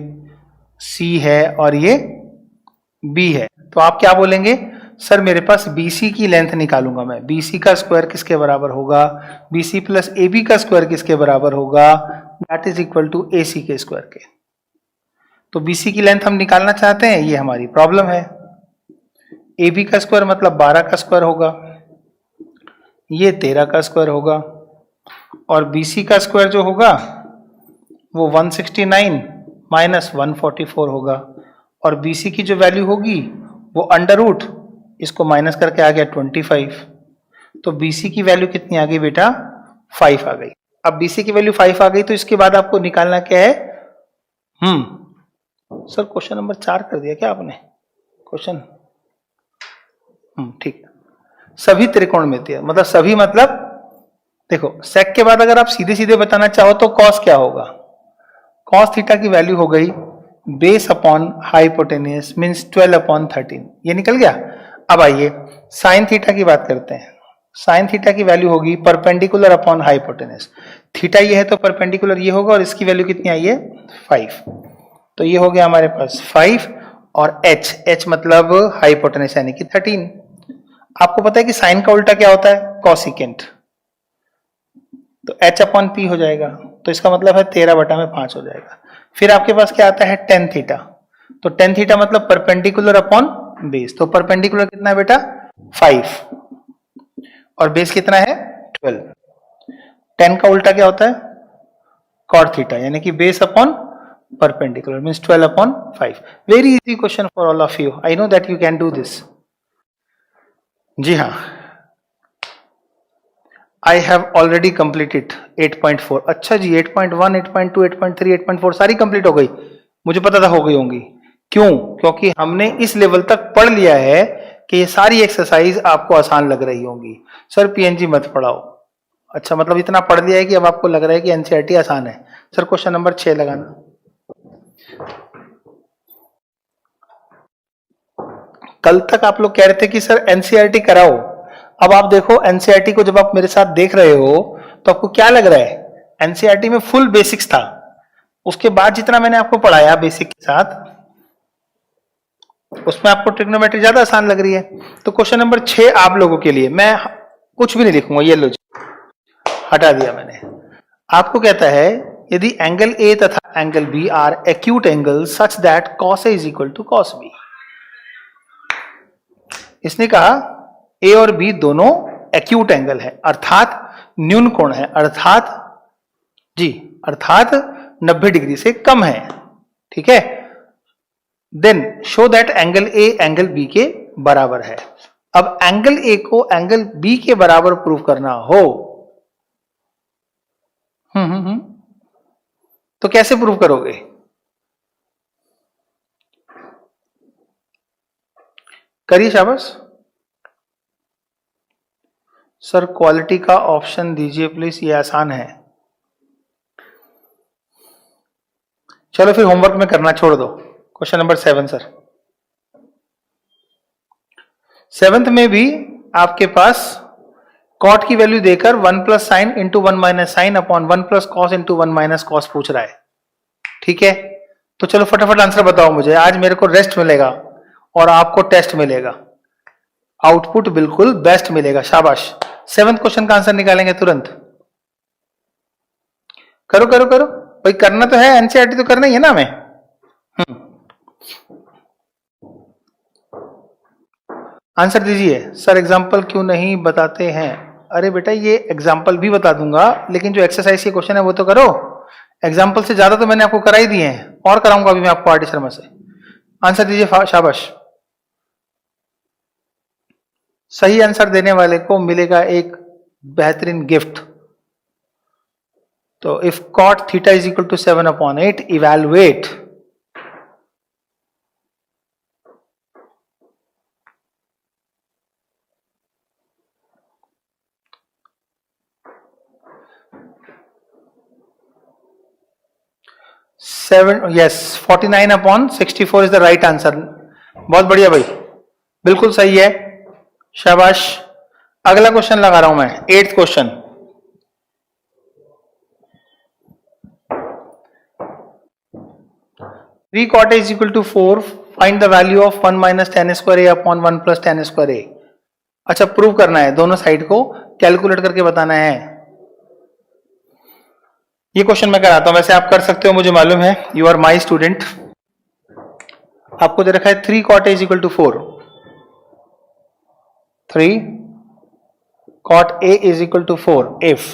सी है और ये बी है। तो आप क्या बोलेंगे? सर मेरे पास बीसी की लेंथ निकालूंगा मैं। बीसी का स्क्वायर किसके बराबर होगा? बीसी प्लस एबी का स्क्वायर किसके बराबर होगा? That is equal to AC के स्क्वायर के। तो बीसी की लेंथ हम निकालना चाहते हैं, ये हमारी प्रॉब्लम है। एबी का स्क्वायर मतलब 12 का स्क्वायर होगा, ये 13 का स्क्वायर होगा, और बीसी का स्क्वायर जो होगा वो 169 माइनस 144 होगा, और बीसी की जो वैल्यू होगी वो अंडर रूट, इसको माइनस करके आ गया 25। तो बीसी की वैल्यू कितनी आ गई बेटा? 5 आ गई। अब बीसी की वैल्यू 5 आ गई तो इसके बाद आपको निकालना क्या है? सर क्वेश्चन नंबर 4 कर दिया क्या आपने क्वेश्चन? ठीक। सभी त्रिकोणमितीय मतलब सभी मतलब देखो, सेक के बाद अगर आप सीधे सीधे बताना चाहो तो कॉस क्या होगा? कॉस थीटा की वैल्यू हो गई बेस अपॉन हाइपोटेनियस मींस 12/13। ये निकल गया। अब आइए साइन थीटा की बात करते हैं। साइन थीटा की वैल्यू होगी परपेंडिकुलर अपॉन हाइपोटेनियस। थीटा ये है तो परपेंडिकुलर ये होगा, और इसकी वैल्यू कितनी आई है? 5। तो ये हो गया हमारे पास 5, और h मतलब हाइपोटेनियस यानी कि 13। आपको पता है कि साइन का उल्टा क्या होता है? कॉसिकेंट। तो h/p हो जाएगा, तो इसका मतलब है 13/5 हो जाएगा। फिर आपके पास क्या आता है? Tan theta. तो टेन थीटा मतलब परपेंडिकुलर अपॉन बेस। तो परपेंडिकुलर कितना है बेटा? 5, और बेस कितना है? 12। टेन का उल्टा क्या होता है? कॉट थीटा, यानी कि base upon perpendicular means 12/5। Very easy question for all of you. I know that you can do this. जी हाँ, I have already completed 8.4। अच्छा जी, 8.1, 8.2, 8.3, 8.4 सारी कंप्लीट हो गई। मुझे पता था हो गई होंगी। क्यों? क्योंकि हमने इस लेवल तक पढ़ लिया है कि ये सारी एक्सरसाइज आपको आसान लग रही होंगी। सर पीएनजी मत पढ़ाओ। अच्छा, मतलब इतना पढ़ लिया है कि अब आपको लग रहा है कि एनसीईआरटी आसान है। सर क्वेश्चन नंबर 6 लगाना। कल तक आप लोग कह रहे थे कि सर एनसीईआरटी कराओ, अब आप देखो एनसीईआरटी को जब आप मेरे साथ देख रहे हो तो आपको क्या लग रहा है? एनसीईआरटी में फुल बेसिक्स था, उसके बाद जितना मैंने आपको पढ़ाया बेसिक के साथ उसमें आपको ट्रिग्नोमेट्री ज्यादा आसान लग रही है। तो क्वेश्चन नंबर 6 आप लोगों के लिए मैं कुछ भी नहीं लिखूंगा, ये लो हटा दिया मैंने। आपको कहता है यदि एंगल ए तथा angle B are acute angle such that cos A is equal to cos B। इसने कहा ए और बी दोनों एक्यूट एंगल है, अर्थात न्यून कोण है, अर्थात 90 डिग्री से कम है, ठीक है। Then show that angle A angle B के बराबर है। अब एंगल ए को एंगल बी के बराबर प्रूव करना हो तो कैसे प्रूव करोगे? करिए शाबाश। सर क्वालिटी का ऑप्शन दीजिए प्लीज, ये आसान है। चलो फिर होमवर्क में करना छोड़ दो। Question number 7 sir. 7th में भी आपके पास कॉट की वैल्यू देकर 1 plus sine into 1 minus sine upon 1 plus cos into 1 minus cos पूछ रहा है, ठीक है। तो चलो फटाफट आंसर बताओ मुझे, आज मेरे को रेस्ट मिलेगा और आपको टेस्ट मिलेगा, आउटपुट बिल्कुल बेस्ट मिलेगा, शाबाश। 7th क्वेश्चन का आंसर निकालेंगे तुरंत। करो करो करो भाई, करना तो है, एनसीईआरटी तो करना ही है ना हमें। आंसर दीजिए। सर एग्जाम्पल क्यों नहीं बताते हैं? अरे बेटा ये एग्जाम्पल भी बता दूंगा, लेकिन जो एक्सरसाइज के क्वेश्चन है वो तो करो। एग्जाम्पल से ज्यादा तो मैंने आपको करा ही दिए हैं, और कराऊंगा अभी मैं आपको आरटी शर्मा से। आंसर दीजिए, शाबाश। सही आंसर देने वाले को मिलेगा एक बेहतरीन गिफ्ट। तो if cot theta is equal to 7/8, evaluate yes 49/64 is the right answer. बहुत बढ़िया भाई, बिल्कुल सही है, शाबाश। अगला क्वेश्चन लगा रहा हूं मैं, 8th question. Three cot A is equal to 4, find the value of 1 minus tan square A upon 1 plus tan square A। अच्छा, प्रूव करना है, दोनों साइड को कैलकुलेट करके बताना है। ये क्वेश्चन मैं कराता हूं, वैसे आप कर सकते हो मुझे मालूम है, यू आर माई स्टूडेंट। आपको दे रखा है 3 cot A is equal to 4, 3 cot A is equal to 4 if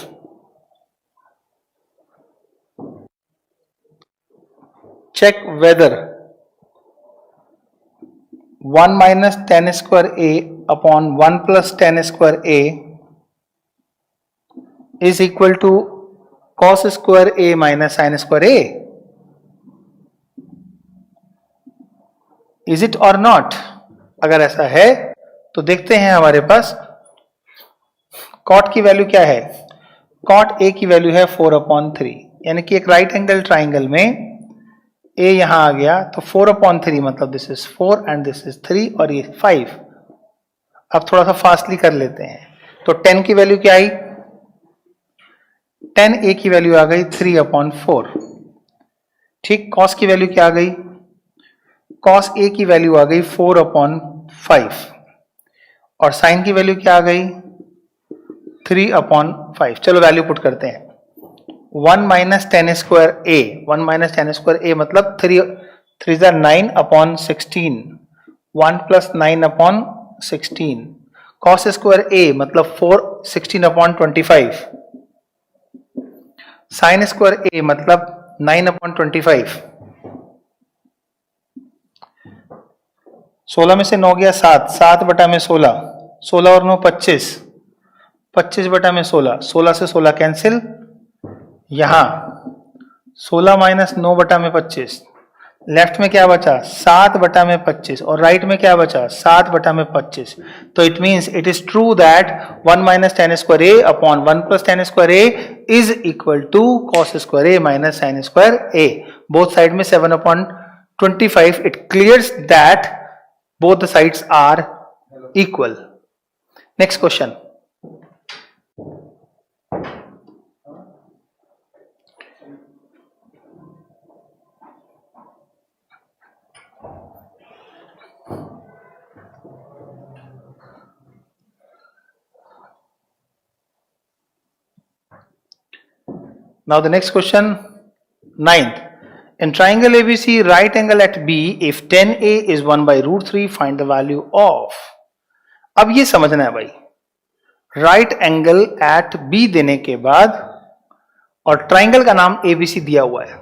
check whether 1 minus tan square A upon 1 plus tan square A is equal to cos square A minus sin square A. Is it or not? अगर ऐसा है तो देखते हैं हमारे पास cot की वैल्यू क्या है। cot A की वैल्यू है 4/3, यानी कि एक राइट एंगल ट्राइंगल में A यहां आ गया तो 4/3 मतलब this is 4 and this is 3 और ये 5। अब थोड़ा सा फास्टली कर लेते हैं, तो tan की वैल्यू क्या आई? tan A की वैल्यू आ गई 3/4, ठीक। cos की वैल्यू क्या आ गई? cos A की वैल्यू आ गई 4/5 और sin की वैल्यू क्या आ गई? 3/5। चलो वैल्यू पुट करते हैं। 1 minus tan square A, 1 minus tan square A मतलब 3 9/16, 1 प्लस 9/16, cos स्क्वायर A मतलब 4 16/25, sin स्क्वायर A मतलब 9/25। 16 में से 9 गया 7, 7/16, 16 और 9 25, 25/16, 16 से 16 कैंसिल, यहां 16 माइनस 9/25, लेफ्ट में क्या बचा? 7/25 और राइट में क्या बचा? 7/25। तो it means it is true that 1 minus tan square A upon 1 plus tan square A is equal to cos square A minus sin square A। Both side में 7/25, it clears that both the sides are equal. Next question. Now the next question, 9th. In triangle ABC, right angle at B, if 10A is 1 by root 3, find the value of. अब ये समझना है भाई, राइट एंगल एट B देने के बाद और ट्राइंगल का नाम ABC दिया हुआ है.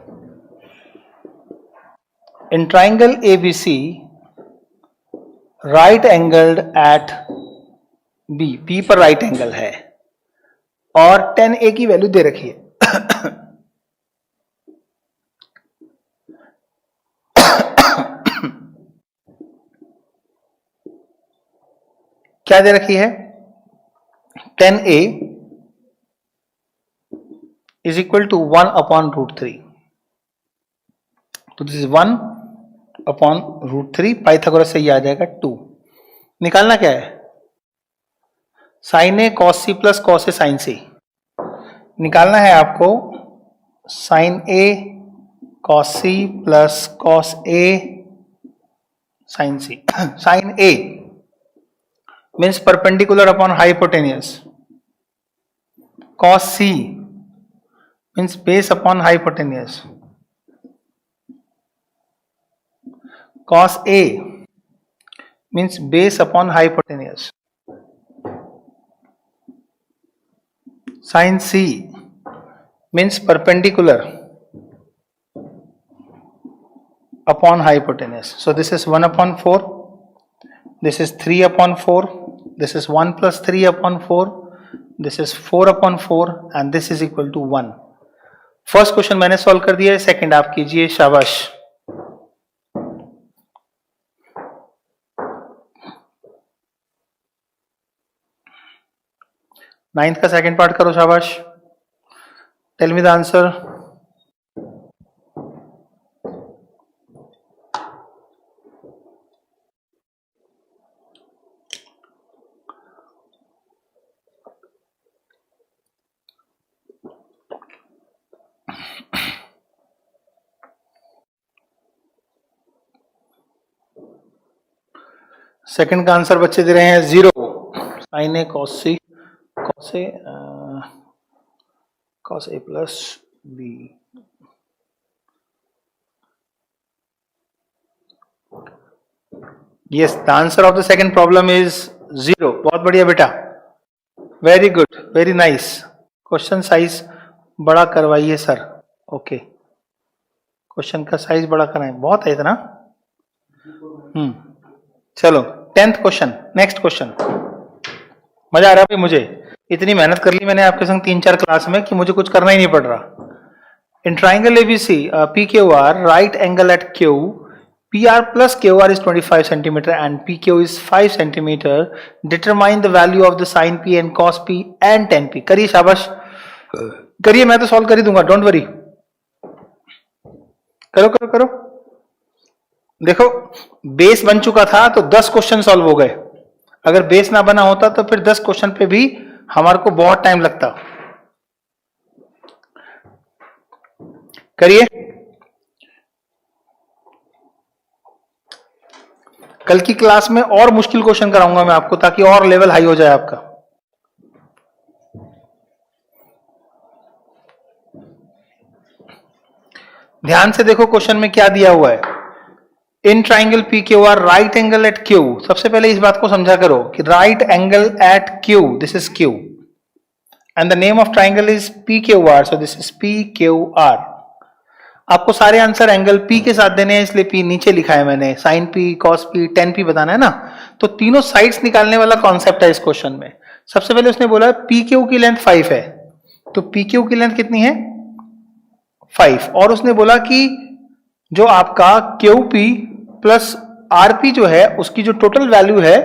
In triangle ABC, right angled at B पर राइट एंगल है और 10A की वैल्यू दे रखी है. क्या दे रखी है? 10A is equal to 1 upon root 3. तो this is 1 upon root 3. Pythagoras से ये आ जाएगा 2. निकालना क्या है? Sine A cos C plus cos A sine C. निकालना है आपको sine A cos C plus cos A sine C. Sine A means perpendicular upon hypotenuse. Cos C means base upon hypotenuse. Cos A means base upon hypotenuse. Sin C means perpendicular upon hypotenuse. So this is 1 upon 4. This is 3 upon 4. This is 1 plus 3 upon 4. This is 4 upon 4 and this is equal to 1. First question मैंने सॉल्व कर दिया है, सेकंड आप कीजिए. शाबाश. नाइन्थ का सेकंड पार्ट करो. शाबाश. Tell me the answer. Second का आंसर बच्चे दे रहे हैं 0. Sine A cos C cos A plus B. Yes, the answer of the second problem is 0. बहुत बढ़िया बेटा, very good, very nice. Question size बड़ा करवाइए सर. ओके, क्वेश्चन का साइज बड़ा कराएं. बहुत है इतना. चलो 10th क्वेश्चन. Next question. मजा आ रहा है भाई मुझे. इतनी मेहनत कर ली मैंने आपके संग 3-4 क्लास में कि मुझे कुछ करना ही नहीं पड़ रहा. In triangle ABC P Q R, right angle at Q, P R plus Q R is 25 centimetre and P Q is 5 centimetre. Determine the value of the sine P and cos P and tan P. करिए, शाबाश करिए, मैं तो सॉल्व कर ही दूंगा, डोंट वरी. करो करो करो. देखो, बेस बन चुका था तो 10 क्वेश्चन सॉल्व हो गए. अगर बेस ना बना होता तो फिर 10 क्वेश्चन पे भी हमारे को बहुत टाइम लगता. करिए. कल की क्लास में और मुश्किल क्वेश्चन कराऊंगा मैं आपको, ताकि और लेवल हाई हो जाए आपका. ध्यान से देखो क्वेश्चन में क्या दिया हुआ है. In triangle P Q R, right angle at Q. सबसे पहले इस बात को समझा करो कि right angle at Q, this is Q and the name of triangle is P Q R. So this is P Q R. आपको सारे आंसर एंगल पी के साथ देने हैं, इसलिए पी नीचे लिखा है मैंने. Sine P, cos P, tan P बताना है ना. तो तीनों साइड्स निकालने वाला कॉन्सेप्ट है इस क्वेश्चन में. सबसे पहले उसने बोला पी क्यू की लेंथ 5 है, तो पी क्यू की लेंथ कितनी है? 5. और उसने बोला कि जो आपका Q P plus R P जो है उसकी जो टोटल वैल्यू है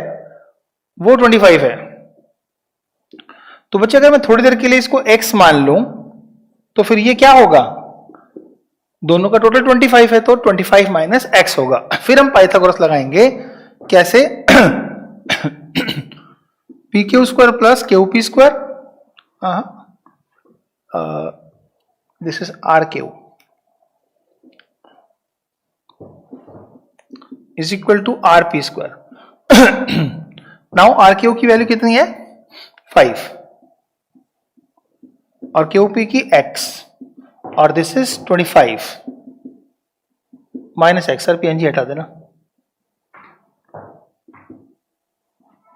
वो 25 है. तो बच्चे अगर मैं थोड़ी देर के लिए इसको x मान लूं तो फिर ये क्या होगा? दोनों का टोटल 25 है तो 25 माइनस x होगा. फिर हम पाइथागोरस लगाएंगे कैसे? P Q square plus Q P square, this is R Q is equal to R P square. Now R Q की वैल्यू कितनी है? 5 और क्यू पी की x और this is 25 minus x. Sir PNG हटा देना।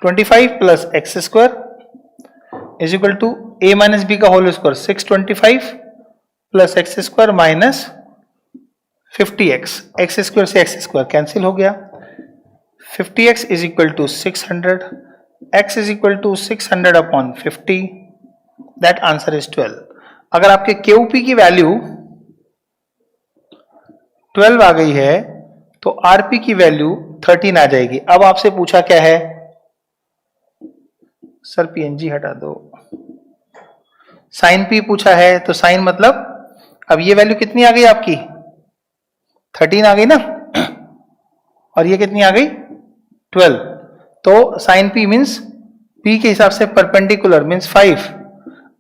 25 plus x square is equal to a minus B का whole square 625 plus x square minus 50x। X square से एक्स स्क्वायर कैंसिल हो गया। 50x is equal to 600, x is equal to 600 upon 50, that answer is 12। अगर आपके क्यूपी की वैल्यू 12 आ गई है तो आरपी की वैल्यू 13 आ जाएगी। अब आपसे पूछा क्या है? सर पीएनजी हटा दो। साइन पी पूछा है, तो साइन मतलब अब ये वैल्यू कितनी आ गई आपकी? 13 आ गई ना, और ये कितनी आ गई? 12। तो साइन पी मीन्स पी के हिसाब से perpendicular means 5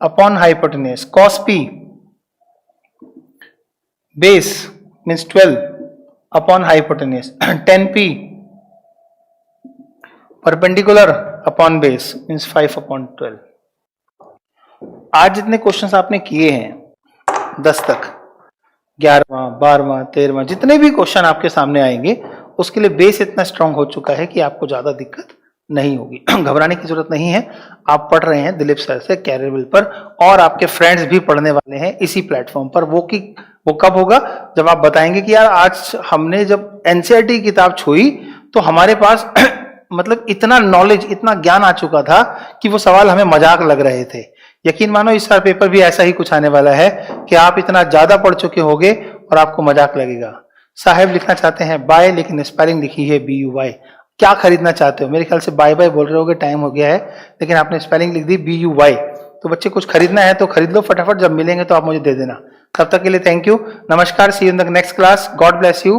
upon hypotenuse. Cos P base means 12 upon hypotenuse. 10p perpendicular upon base means 5 upon 12। आज जितने क्वेश्चंस आपने किए हैं 10 तक, 11वां 12वां 13वां जितने भी क्वेश्चन आपके सामने आएंगे उसके लिए बेस इतना स्ट्रांग हो चुका है कि आपको ज्यादा दिक्कत नहीं होगी। घबराने की जरूरत नहीं है। आप पढ़ रहे हैं दिलीप सर से कैरियर पर, और आपके फ्रेंड्स भी पढ़ने वाले हैं इसी प्लेटफॉर्म पर। वो कब होगा? जब आप बताएंगे कि यार आज हमने जब एनसीईआरटी की किताब छुई तो हमारे पास मतलब इतना नॉलेज, इतना ज्ञान आ चुका था कि वो सवाल हमें मजाक लग रहे थे। यकीन मानो इस साल पेपर भी ऐसा ही कुछ आने वाला है कि आप इतना ज्यादा पढ़ चुके होंगे और आपको मजाक लगेगा। साहेब लिखना चाहते हैं बाय, लेकिन स्पेलिंग लिखी है BUY। क्या खरीदना चाहते हो? मेरे ख्याल से बाय बाय बोल रहे होगे, टाइम हो गया है, लेकिन आपने स्पेलिंग लिख दी BUY। तो बच्चे कुछ खरीदना है तो खरीद लो फटाफट, जब मिलेंगे तो आप मुझे दे देना। तब तक के लिए थैंक यू, नमस्कार, see you in the next class, God bless you.